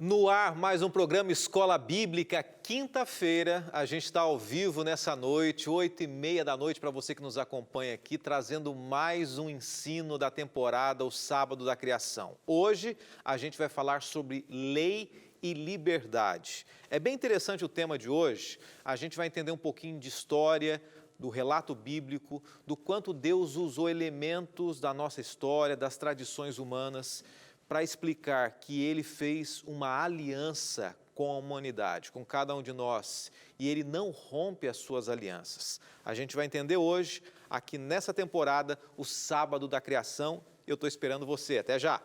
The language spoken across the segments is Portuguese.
No ar, mais um programa Escola Bíblica. Quinta-feira, a gente está ao vivo nessa noite, 8h30 da noite, para você que nos acompanha aqui, trazendo mais um ensino da temporada, o Sábado da Criação. Hoje, a gente vai falar sobre lei e liberdade. É bem interessante o tema de hoje. A gente vai entender um pouquinho de história, do relato bíblico, do quanto Deus usou elementos da nossa história, das tradições humanas, para explicar que Ele fez uma aliança com a humanidade, com cada um de nós, e Ele não rompe as suas alianças. A gente vai entender hoje, aqui nessa temporada, o Sábado da Criação. Eu estou esperando você. Até já!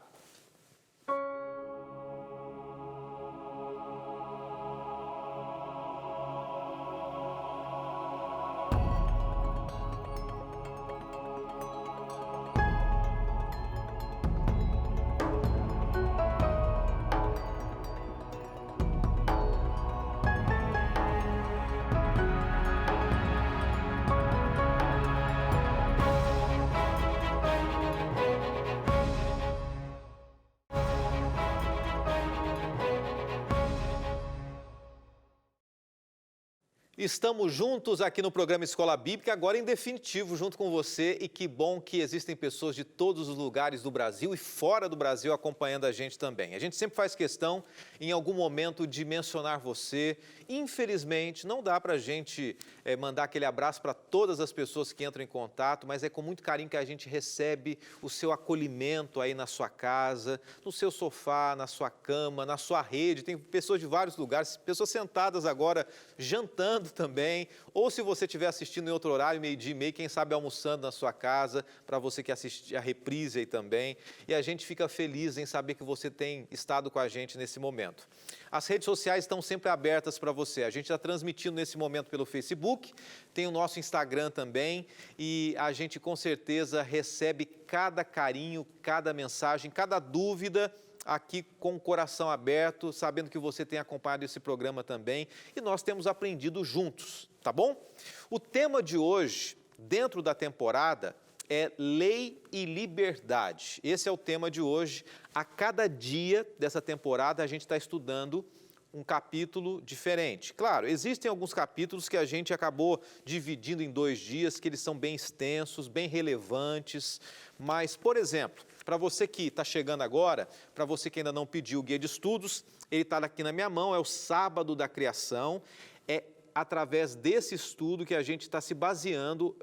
Estamos juntos aqui no programa Escola Bíblica, agora em definitivo, junto com você, e que bom que existem pessoas de todos os lugares do Brasil e fora do Brasil acompanhando a gente também. A gente sempre faz questão, em algum momento, de mencionar você. Infelizmente, não dá para a gente mandar aquele abraço para todas as pessoas que entram em contato, mas é com muito carinho que a gente recebe o seu acolhimento aí na sua casa, no seu sofá, na sua cama, na sua rede. Tem pessoas de vários lugares, pessoas sentadas agora jantando também, ou se você estiver assistindo em outro horário, 12h30, quem sabe almoçando na sua casa, para você que assiste a reprise aí também. E a gente fica feliz em saber que você tem estado com a gente nesse momento. As redes sociais estão sempre abertas para você. A gente está transmitindo nesse momento pelo Facebook, tem o nosso Instagram também, e a gente com certeza recebe cada carinho, cada mensagem, cada dúvida aqui com o coração aberto, sabendo que você tem acompanhado esse programa também, e nós temos aprendido juntos, tá bom? O tema de hoje, dentro da temporada, é lei e liberdade. Esse é o tema de hoje. A cada dia dessa temporada, a gente está estudando um capítulo diferente. Claro, existem alguns capítulos que a gente acabou dividindo em 2 dias, que eles são bem extensos, bem relevantes, mas, por exemplo, para você que está chegando agora, para você que ainda não pediu o guia de estudos, ele está aqui na minha mão, é o Sábado da Criação. É através desse estudo que a gente está se baseando,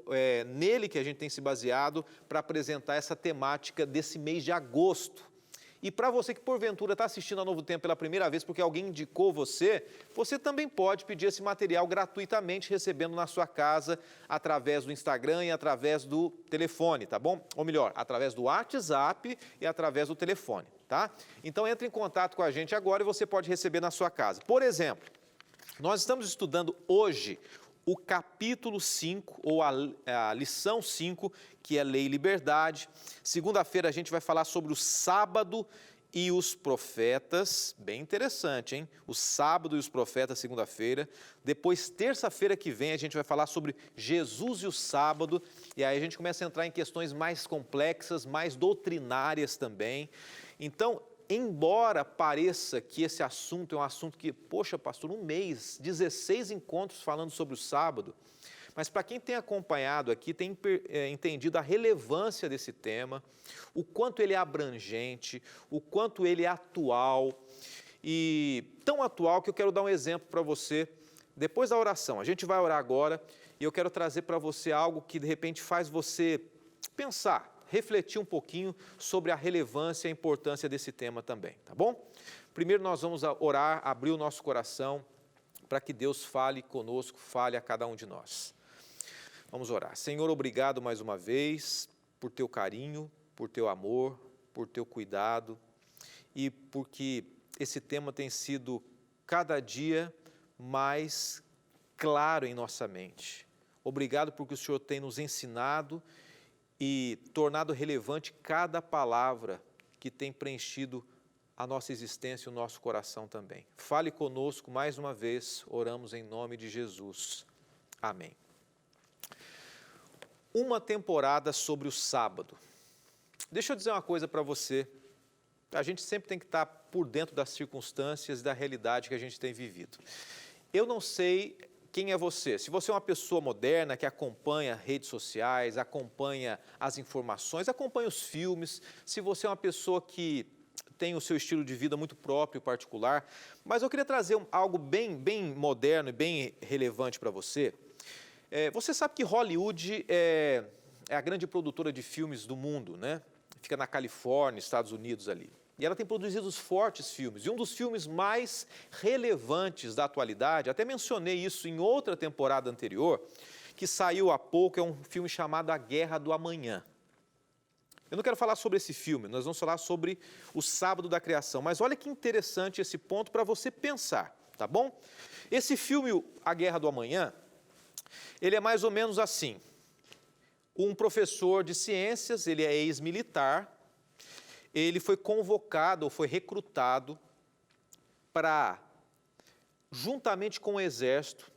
nele que a gente tem se baseado para apresentar essa temática desse mês de agosto. E para você que porventura está assistindo a Novo Tempo pela primeira vez, porque alguém indicou você também pode pedir esse material gratuitamente, recebendo na sua casa, através do Instagram e através do telefone, tá bom? Ou melhor, através do WhatsApp e através do telefone, tá? Então entre em contato com a gente agora e você pode receber na sua casa. Por exemplo, nós estamos estudando hoje o capítulo 5, ou a lição 5, que é Lei e Liberdade. Segunda-feira a gente vai falar sobre o sábado e os profetas. Bem interessante, hein? O sábado e os profetas, segunda-feira. Depois, terça-feira que vem, a gente vai falar sobre Jesus e o sábado. E aí a gente começa a entrar em questões mais complexas, mais doutrinárias também. Então, embora pareça que esse assunto é um assunto que, poxa, pastor, um mês, 16 encontros falando sobre o sábado, mas para quem tem acompanhado aqui, tem entendido a relevância desse tema, o quanto ele é abrangente, o quanto ele é atual, e tão atual que eu quero dar um exemplo para você depois da oração. A gente vai orar agora e eu quero trazer para você algo que de repente faz você pensar, refletir um pouquinho sobre a relevância e a importância desse tema também, tá bom? Primeiro nós vamos orar, abrir o nosso coração para que Deus fale conosco, fale a cada um de nós. Vamos orar. Senhor, obrigado mais uma vez por teu carinho, por teu amor, por teu cuidado e porque esse tema tem sido cada dia mais claro em nossa mente. Obrigado porque o Senhor tem nos ensinado e tornado relevante cada palavra que tem preenchido a nossa existência e o nosso coração também. Fale conosco mais uma vez, oramos em nome de Jesus. Amém. Uma temporada sobre o sábado. Deixa eu dizer uma coisa para você. A gente sempre tem que estar por dentro das circunstâncias e da realidade que a gente tem vivido. Eu não sei quem é você. Se você é uma pessoa moderna que acompanha redes sociais, acompanha as informações, acompanha os filmes, se você é uma pessoa que tem o seu estilo de vida muito próprio, particular, mas eu queria trazer algo bem moderno e bem relevante para você. Você sabe que Hollywood é a grande produtora de filmes do mundo, né? Fica na Califórnia, Estados Unidos ali. E ela tem produzido fortes filmes. E um dos filmes mais relevantes da atualidade, até mencionei isso em outra temporada anterior, que saiu há pouco, é um filme chamado A Guerra do Amanhã. Eu não quero falar sobre esse filme, nós vamos falar sobre o sábado da criação. Mas olha que interessante esse ponto para você pensar, tá bom? Esse filme, A Guerra do Amanhã, ele é mais ou menos assim. Um professor de ciências, ele é ex-militar, ele foi convocado ou foi recrutado para, juntamente com o exército,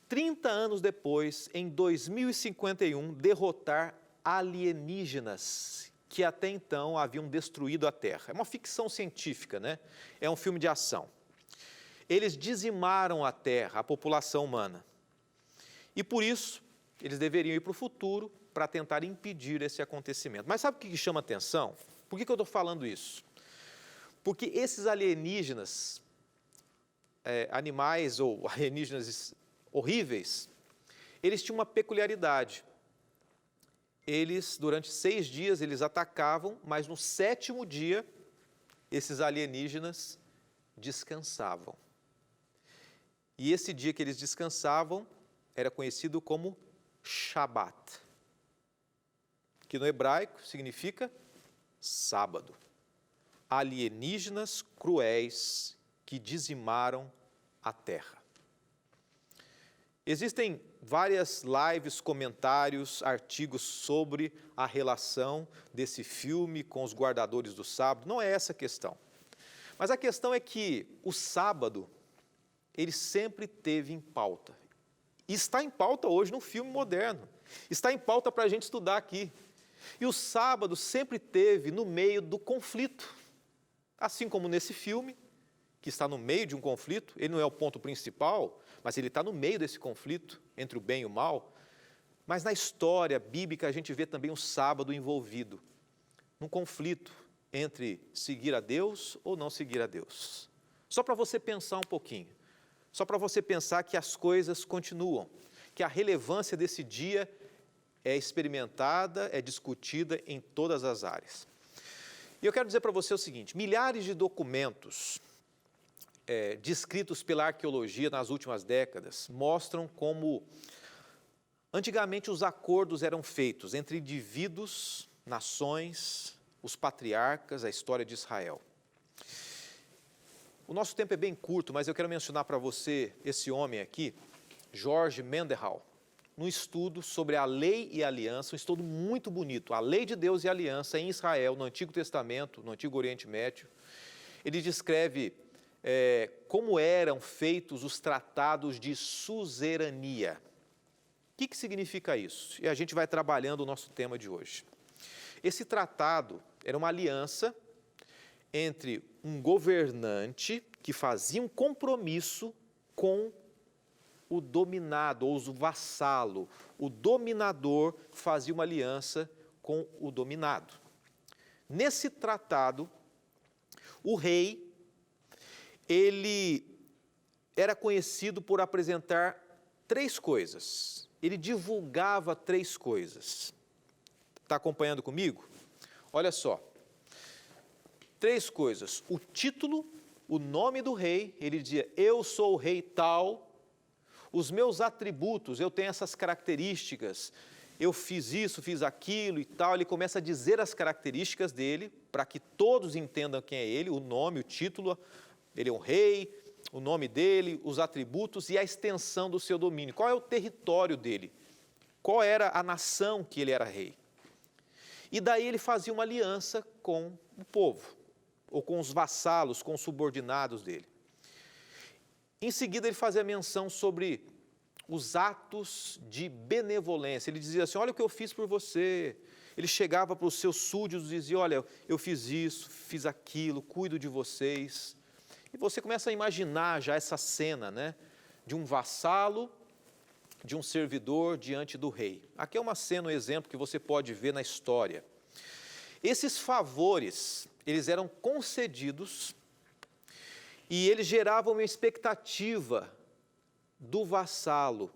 30 anos depois, em 2051, derrotar alienígenas que até então haviam destruído a Terra. É uma ficção científica, né? É um filme de ação. Eles dizimaram a Terra, a população humana. E por isso, eles deveriam ir para o futuro para tentar impedir esse acontecimento. Mas sabe o que chama atenção? Por que eu estou falando isso? Porque esses alienígenas, animais ou alienígenas horríveis, eles tinham uma peculiaridade. Eles, durante 6 dias, eles atacavam, mas no 7º dia, esses alienígenas descansavam. E esse dia que eles descansavam era conhecido como Shabat, que no hebraico significa sábado. Alienígenas cruéis que dizimaram a terra. Existem várias lives, comentários, artigos sobre a relação desse filme com os guardadores do sábado. Não é essa a questão. Mas a questão é que o sábado, ele sempre teve em pauta. E está em pauta hoje no filme moderno. Está em pauta para a gente estudar aqui. E o sábado sempre teve no meio do conflito. Assim como nesse filme, que está no meio de um conflito, ele não é o ponto principal, mas ele está no meio desse conflito entre o bem e o mal. Mas na história bíblica a gente vê também o sábado envolvido num conflito entre seguir a Deus ou não seguir a Deus. Só para você pensar um pouquinho, só para você pensar que as coisas continuam, que a relevância desse dia é experimentada, é discutida em todas as áreas. E eu quero dizer para você o seguinte, milhares de documentos descritos pela arqueologia nas últimas décadas mostram como antigamente os acordos eram feitos entre indivíduos, nações, os patriarcas, a história de Israel. O nosso tempo é bem curto, mas eu quero mencionar para você esse homem aqui, George Mendenhall, num estudo sobre a lei e a aliança, um estudo muito bonito, a lei de Deus e a aliança em Israel, no Antigo Testamento, no Antigo Oriente Médio. Ele descreve como eram feitos os tratados de suzerania. O que significa isso? E a gente vai trabalhando o nosso tema de hoje. Esse tratado era uma aliança entre um governante que fazia um compromisso com o dominado, ou o vassalo. O dominador fazia uma aliança com o dominado. Nesse tratado, o rei, ele era conhecido por apresentar 3 coisas. Ele divulgava 3 coisas. Está acompanhando comigo? Olha só. 3 coisas. O título, o nome do rei, ele dizia, eu sou o rei tal, os meus atributos, eu tenho essas características, eu fiz isso, fiz aquilo e tal. Ele começa a dizer as características dele, para que todos entendam quem é ele, o nome, o título, ele é um rei, o nome dele, os atributos e a extensão do seu domínio. Qual é o território dele? Qual era a nação que ele era rei? E daí ele fazia uma aliança com o povo, ou com os vassalos, com os subordinados dele. Em seguida ele fazia menção sobre os atos de benevolência. Ele dizia assim, olha o que eu fiz por você, Ele chegava para os seus súditos e dizia, olha, eu fiz isso, fiz aquilo, cuido de vocês. E você começa a imaginar já essa cena, né? De um vassalo, de um servidor diante do rei. Aqui é uma cena, um exemplo que você pode ver na história. Esses favores, eles eram concedidos e eles geravam uma expectativa do vassalo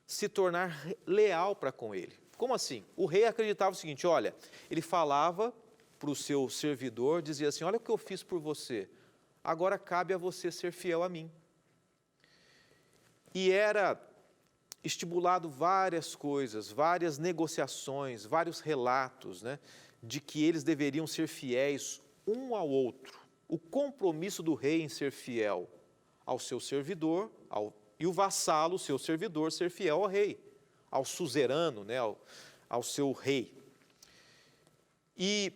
se tornar leal para com ele. Como assim? O rei acreditava o seguinte, olha, ele falava para o seu servidor, dizia assim, olha o que eu fiz por você, agora cabe a você ser fiel a mim. E era estipulado várias coisas, várias negociações, vários relatos, né, de que eles deveriam ser fiéis um ao outro. O compromisso do rei em ser fiel ao seu servidor, e o vassalo, seu servidor, ser fiel ao rei, ao suzerano, né, ao seu rei. E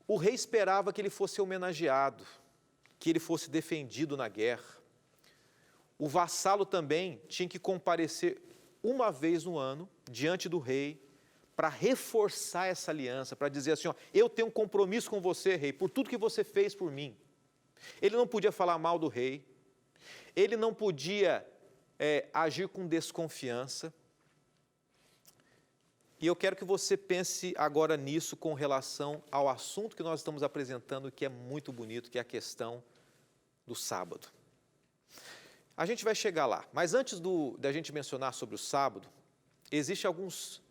o rei esperava que ele fosse homenageado, que ele fosse defendido na guerra. O vassalo também tinha que comparecer uma vez no ano diante do rei para reforçar essa aliança, para dizer assim, ó, eu tenho um compromisso com você, rei, por tudo que você fez por mim. Ele não podia falar mal do rei, ele não podia agir com desconfiança. E eu quero que você pense agora nisso com relação ao assunto que nós estamos apresentando, que é muito bonito, que é a questão do sábado. A gente vai chegar lá, mas antes da gente mencionar sobre o sábado, existem alguns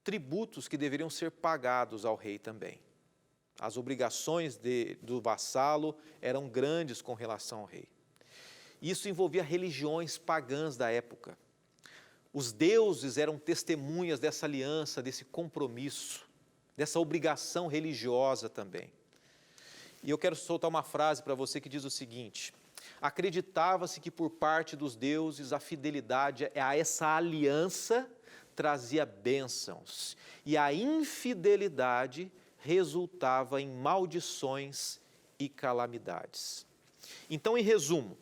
tributos que deveriam ser pagados ao rei também. As obrigações do vassalo eram grandes com relação ao rei. Isso envolvia religiões pagãs da época. Os deuses eram testemunhas dessa aliança, desse compromisso, dessa obrigação religiosa também. E eu quero soltar uma frase para você que diz o seguinte: acreditava-se que por parte dos deuses a fidelidade a essa aliança trazia bênçãos, e a infidelidade resultava em maldições e calamidades. Então, em resumo,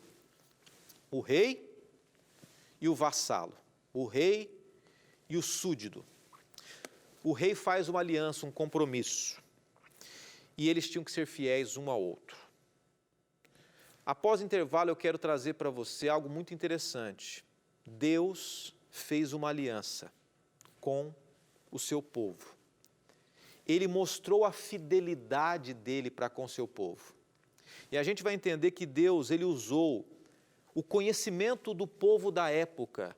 o rei e o vassalo, o rei e o súdito. O rei faz uma aliança, um compromisso, e eles tinham que ser fiéis um ao outro. Após o intervalo, eu quero trazer para você algo muito interessante. Deus fez uma aliança com o seu povo. Ele mostrou a fidelidade dele para com o seu povo. E a gente vai entender que Deus, ele usou o conhecimento do povo da época,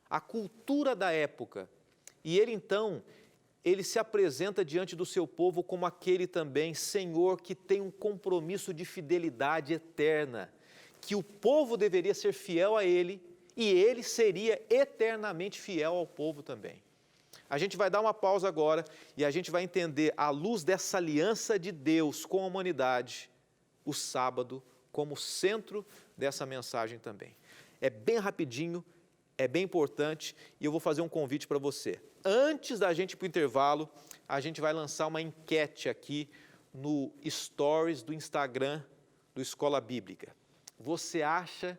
a cultura da época, e ele então, ele se apresenta diante do seu povo como aquele também Senhor que tem um compromisso de fidelidade eterna, que o povo deveria ser fiel a ele e ele seria eternamente fiel ao povo também. A gente vai dar uma pausa agora e a gente vai entender, à luz dessa aliança de Deus com a humanidade, o sábado como centro dessa mensagem também. É bem rapidinho, é bem importante e eu vou fazer um convite para você. Antes da gente ir para o intervalo, a gente vai lançar uma enquete aqui no Stories do Instagram do Escola Bíblica. Você acha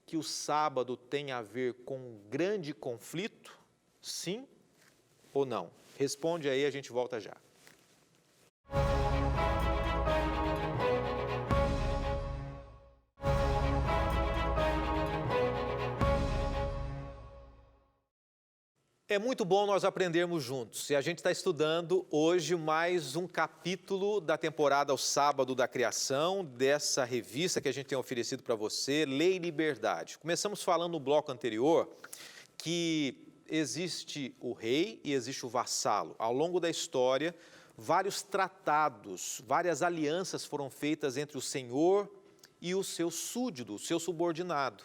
que o sábado tem a ver com um grande conflito? Sim ou não? Responde aí, a gente volta já. É muito bom nós aprendermos juntos e a gente está estudando hoje mais um capítulo da temporada O Sábado da Criação, dessa revista que a gente tem oferecido para você, Lei e Liberdade. Começamos falando no bloco anterior que existe o rei e existe o vassalo. Ao longo da história, vários tratados, várias alianças foram feitas entre o senhor e o seu súdito, o seu subordinado.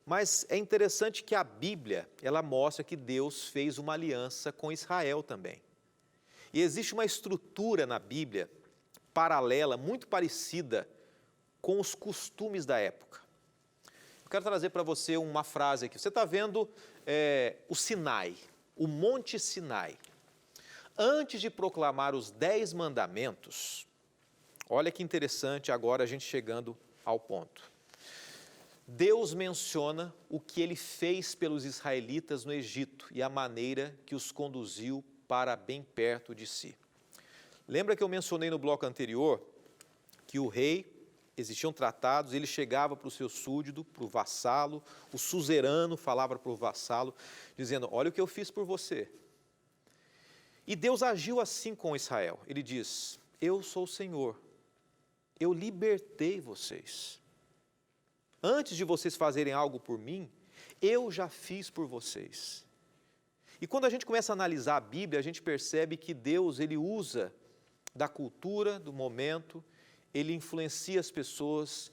Mas é interessante que a Bíblia, ela mostra que Deus fez uma aliança com Israel também. E existe uma estrutura na Bíblia paralela, muito parecida com os costumes da época. Eu quero trazer para você uma frase aqui. Você está vendo o Sinai, o Monte Sinai. Antes de proclamar os 10 mandamentos, olha que interessante agora a gente chegando ao ponto. Deus menciona o que ele fez pelos israelitas no Egito e a maneira que os conduziu para bem perto de si. Lembra que eu mencionei no bloco anterior que o rei, existiam tratados, ele chegava para o seu súdito, para o vassalo, o suzerano falava para o vassalo, dizendo, olha o que eu fiz por você. E Deus agiu assim com Israel. Ele diz, eu sou o Senhor, eu libertei vocês. Antes de vocês fazerem algo por mim, eu já fiz por vocês. E quando a gente começa a analisar a Bíblia, a gente percebe que Deus, ele usa da cultura, do momento, ele influencia as pessoas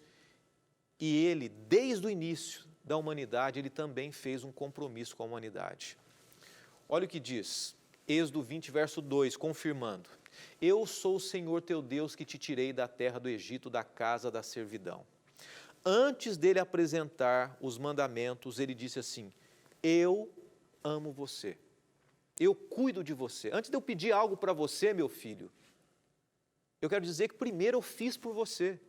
e ele, desde o início da humanidade, ele também fez um compromisso com a humanidade. Olha o que diz, Êxodo 20, verso 2, confirmando. Eu sou o Senhor teu Deus que te tirei da terra do Egito, da casa da servidão. Antes dele apresentar os mandamentos, ele disse assim, eu amo você, eu cuido de você. Antes de eu pedir algo para você, meu filho, eu quero dizer que primeiro eu fiz por você.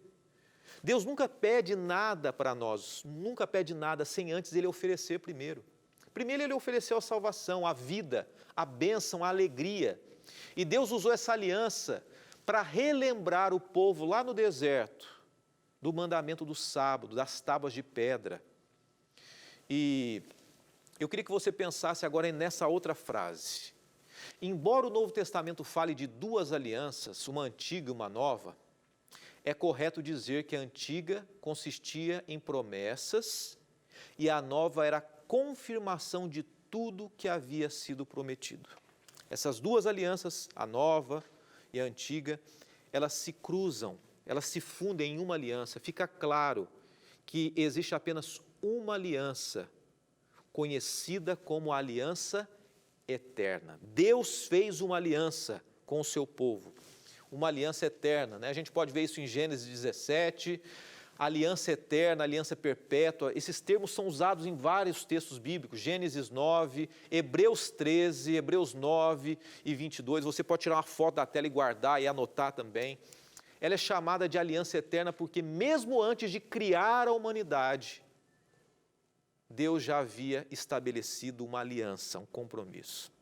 Deus nunca pede nada para nós, nunca pede nada sem antes ele oferecer primeiro. Primeiro ele ofereceu a salvação, a vida, a bênção, a alegria. E Deus usou essa aliança para relembrar o povo lá no deserto do mandamento do sábado, das tábuas de pedra. E eu queria que você pensasse agora nessa outra frase. Embora o Novo Testamento fale de duas alianças, uma antiga e uma nova, é correto dizer que a antiga consistia em promessas e a nova era a confirmação de tudo que havia sido prometido. Essas duas alianças, a nova e a antiga, elas se cruzam, elas se fundem em uma aliança. Fica claro que existe apenas uma aliança, conhecida como a aliança eterna. Deus fez uma aliança com o seu povo, uma aliança eterna, né? A gente pode ver isso em Gênesis 17, aliança eterna, aliança perpétua. Esses termos são usados em vários textos bíblicos, Gênesis 9, Hebreus 13, Hebreus 9 e 22. Você pode tirar uma foto da tela e guardar e anotar também. Ela é chamada de aliança eterna porque mesmo antes de criar a humanidade, Deus já havia estabelecido uma aliança, um compromisso.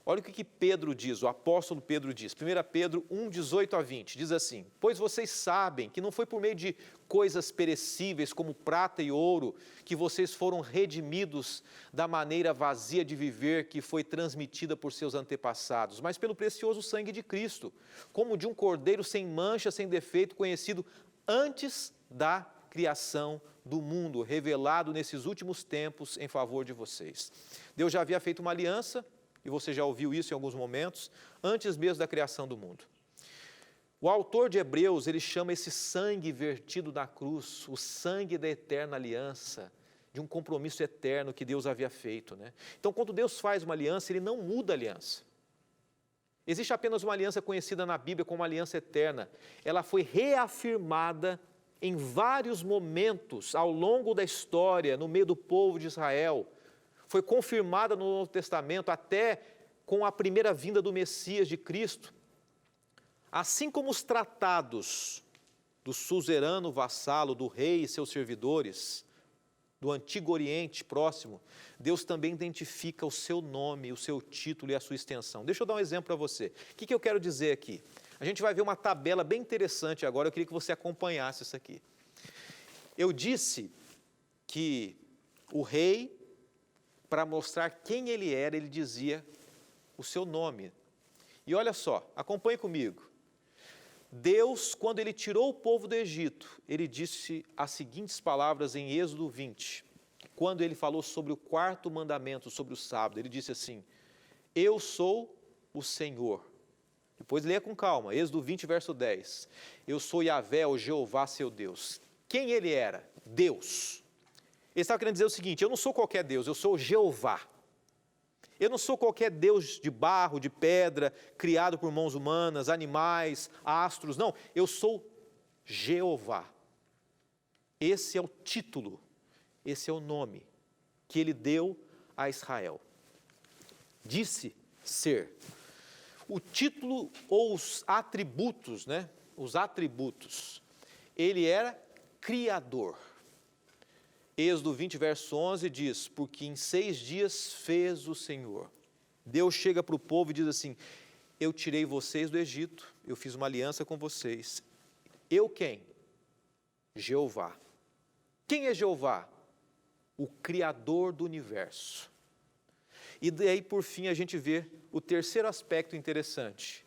Olha o que Pedro diz, o apóstolo Pedro diz, 1 Pedro 1, 18 a 20, diz assim, pois vocês sabem que não foi por meio de coisas perecíveis como prata e ouro que vocês foram redimidos da maneira vazia de viver que foi transmitida por seus antepassados, mas pelo precioso sangue de Cristo, como de um cordeiro sem mancha, sem defeito, conhecido antes da criação do mundo, revelado nesses últimos tempos em favor de vocês. Deus já havia feito uma aliança, e você já ouviu isso em alguns momentos, antes mesmo da criação do mundo. O autor de Hebreus, ele chama esse sangue vertido na cruz, o sangue da eterna aliança, de um compromisso eterno que Deus havia feito, né? Então, quando Deus faz uma aliança, ele não muda a aliança. Existe apenas uma aliança conhecida na Bíblia como aliança eterna. Ela foi reafirmada em vários momentos ao longo da história, no meio do povo de Israel. Foi confirmada no Novo Testamento até com a primeira vinda do Messias de Cristo. Assim como os tratados do suzerano vassalo, do rei e seus servidores, do Antigo Oriente Próximo, Deus também identifica o seu nome, o seu título e a sua extensão. Deixa eu dar um exemplo para você. O que eu quero dizer aqui? A gente vai ver uma tabela bem interessante agora, eu queria que você acompanhasse isso aqui. Eu disse que o rei, para mostrar quem ele era, ele dizia o seu nome. E olha só, acompanhe comigo. Deus, quando ele tirou o povo do Egito, ele disse as seguintes palavras em Êxodo 20, quando ele falou sobre o quarto mandamento, sobre o sábado, ele disse assim, eu sou o Senhor. Depois leia com calma, Êxodo 20, verso 10. Eu sou Yahvé, o Jeová, seu Deus. Quem ele era? Deus. Ele estava querendo dizer o seguinte, eu não sou qualquer Deus, eu sou Jeová. Eu não sou qualquer Deus de barro, de pedra, criado por mãos humanas, animais, astros, não. Eu sou Jeová. Esse é o título, esse é o nome que ele deu a Israel. Disse ser. O título ou os atributos, né? Os atributos. Ele era Criador. Êxodo 20, verso 11 diz, porque em 6 dias fez o Senhor. Deus chega para o povo e diz assim: eu tirei vocês do Egito, eu fiz uma aliança com vocês. Eu quem? Jeová. Quem é Jeová? O Criador do universo. E daí, por fim, a gente vê o terceiro aspecto interessante.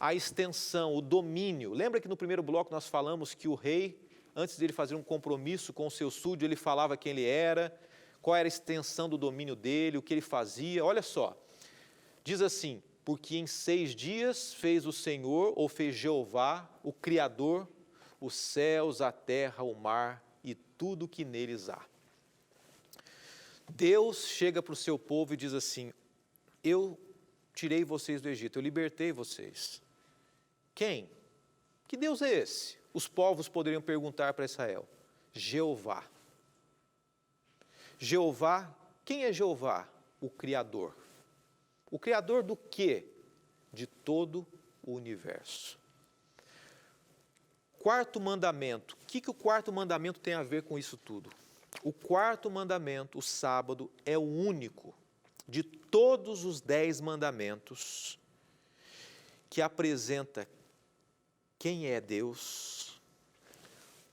A extensão, o domínio. Lembra que no primeiro bloco nós falamos que o rei, antes de ele fazer um compromisso com o seu súdito, ele falava quem ele era, qual era a extensão do domínio dele, o que ele fazia. Olha só, diz assim: porque em 6 dias fez o Senhor, ou fez Jeová, o Criador, os céus, a terra, o mar e tudo que neles há. Deus chega para o seu povo e diz assim: eu tirei vocês do Egito, eu libertei vocês. Quem? Que Deus é esse? Os povos poderiam perguntar para Israel. Jeová. Jeová, quem é Jeová? O Criador. O Criador do quê? De todo o universo. Quarto mandamento. O que o quarto mandamento tem a ver com isso tudo? O quarto mandamento, o sábado, é o único de todos os 10 mandamentos que apresenta quem é Deus,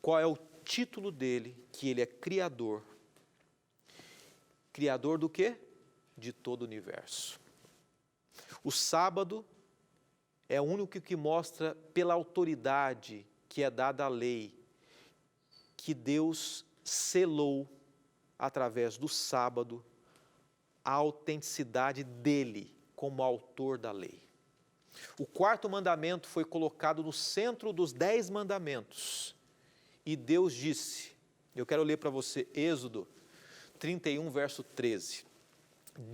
qual é o título dele, que ele é Criador. Criador do quê? De todo o universo. O sábado é o único que mostra pela autoridade que é dada à lei, que Deus selou através do sábado a autenticidade dele como autor da lei. O quarto mandamento foi colocado no centro dos 10 mandamentos. E Deus disse, eu quero ler para você Êxodo 31, verso 13.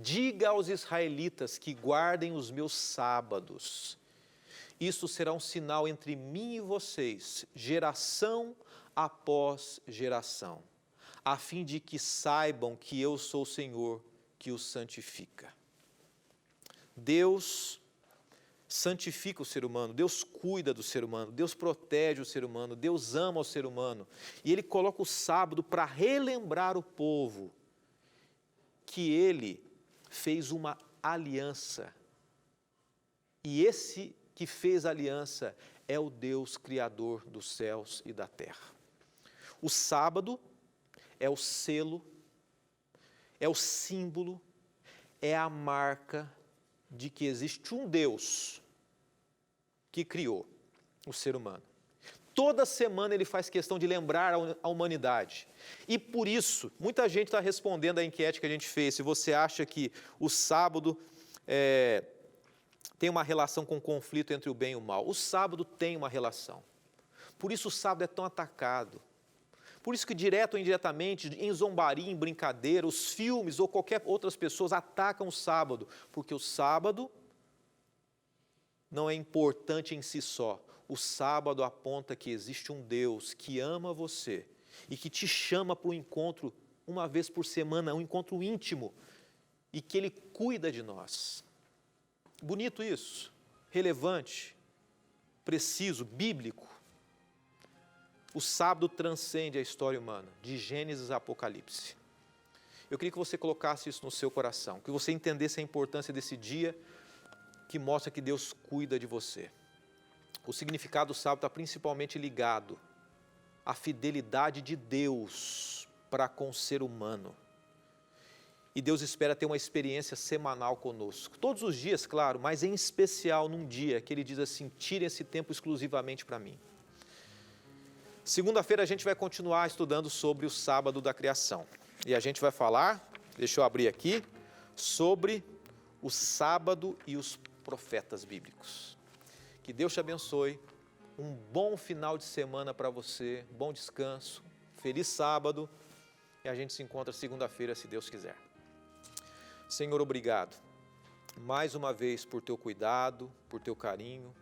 Diga aos israelitas que guardem os meus sábados. Isso será um sinal entre mim e vocês, geração após geração, a fim de que saibam que eu sou o Senhor que os santifica. Deus santifica o ser humano, Deus cuida do ser humano, Deus protege o ser humano, Deus ama o ser humano. E Ele coloca o sábado para relembrar o povo que Ele fez uma aliança. E esse que fez a aliança é o Deus Criador dos céus e da terra. O sábado é o selo, é o símbolo, é a marca de que existe um Deus que criou o ser humano. Toda semana ele faz questão de lembrar a humanidade. E por isso, muita gente está respondendo à enquete que a gente fez, se você acha que o sábado tem uma relação com o conflito entre o bem e o mal. O sábado tem uma relação. Por isso o sábado é tão atacado. Por isso que, direto ou indiretamente, em zombaria, em brincadeira, os filmes ou qualquer outras pessoas atacam o sábado, porque o sábado não é importante em si só. O sábado aponta que existe um Deus que ama você e que te chama para um encontro uma vez por semana, um encontro íntimo, e que Ele cuida de nós. Bonito isso, relevante, preciso, bíblico. O sábado transcende a história humana, de Gênesis a Apocalipse. Eu queria que você colocasse isso no seu coração, que você entendesse a importância desse dia que mostra que Deus cuida de você. O significado do sábado está principalmente ligado à fidelidade de Deus para com o ser humano. E Deus espera ter uma experiência semanal conosco. Todos os dias, claro, mas em especial num dia que Ele diz assim: tire esse tempo exclusivamente para mim. Segunda-feira a gente vai continuar estudando sobre o sábado da criação. E a gente vai falar, deixa eu abrir aqui, sobre o sábado e os profetas bíblicos. Que Deus te abençoe, um bom final de semana para você, bom descanso, feliz sábado, e a gente se encontra segunda-feira, se Deus quiser. Senhor, obrigado, mais uma vez por teu cuidado, por teu carinho,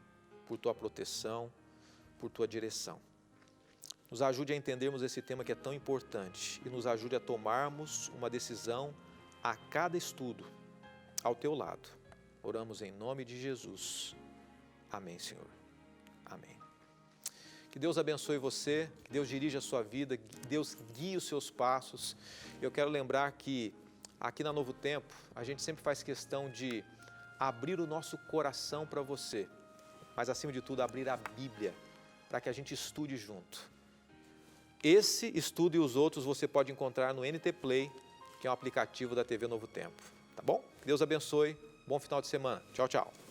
por tua proteção, por tua direção. Nos ajude a entendermos esse tema que é tão importante e nos ajude a tomarmos uma decisão a cada estudo ao teu lado. Oramos em nome de Jesus. Amém, Senhor. Amém. Que Deus abençoe você, que Deus dirija a sua vida, que Deus guie os seus passos. Eu quero lembrar que aqui na Novo Tempo, a gente sempre faz questão de abrir o nosso coração para você, mas acima de tudo abrir a Bíblia para que a gente estude junto. Esse estudo e os outros você pode encontrar no NT Play, que é um aplicativo da TV Novo Tempo. Tá bom? Que Deus abençoe. Bom final de semana. Tchau, tchau.